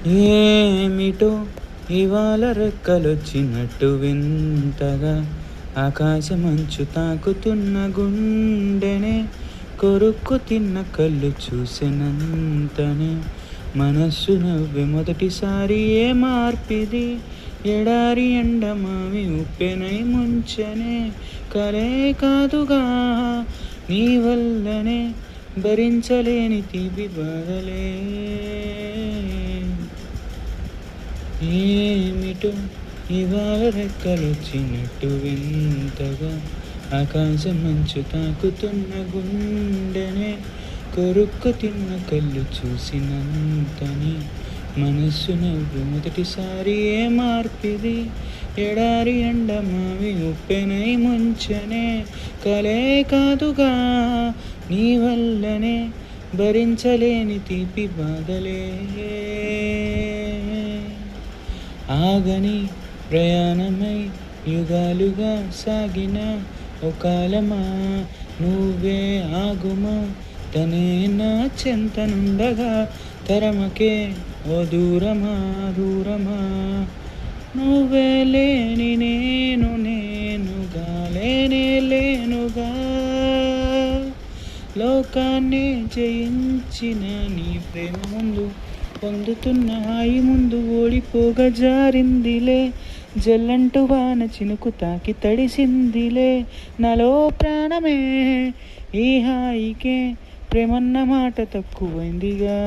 ఏమిటో ఇవాళ రెక్కలొచ్చినట్టు వింతగా ఆకాశమంచు తాకుతున్న గుండెనే కొరుక్కు తిన్న కళ్ళు చూసినంతనే మనస్సు నవ్వే మొదటిసారి ఏ మార్పిది ఎడారి ఎండమావి ఉప్పెనై ముంచనే కలే కాదుగా నీ వల్లనే భరించలేని తీపి బాధలే ఏమిటో ఇవాళ రెక్కలొచ్చినట్టు వింతగా ఆకాశం మంచు తాకుతున్న గుండెనే కొరుక్కు తిన్న కళ్ళు చూసినంతని మనస్సు నవ్వు మొదటిసారి ఏ మార్పిది ఎడారి ఎండమావి ఉప్పెనై ముంచనే కలే కాదుగా నీ వల్లనే భరించలేని తీపి బాధలే ఆగని ప్రయాణమై యుగాలుగా సాగిన ఓ కాలమా నువ్వే ఆగుమా తనే నా చెంతనుండగా తరమకే ఓ దూరమా దూరమా నువ్వే లేని నేనుగా లేనే లేనుగా లోకాన్ని జయించిన నీ ప్రేమ ముందు పొందుతున్న హాయి ముందు ఓడిపోగా జారిందిలే జల్లంటు వాన చినుకు తాకి తడిసిందిలే నాలో ప్రాణమే ఈ హాయికే ప్రేమన్న మాట తక్కువైందిగా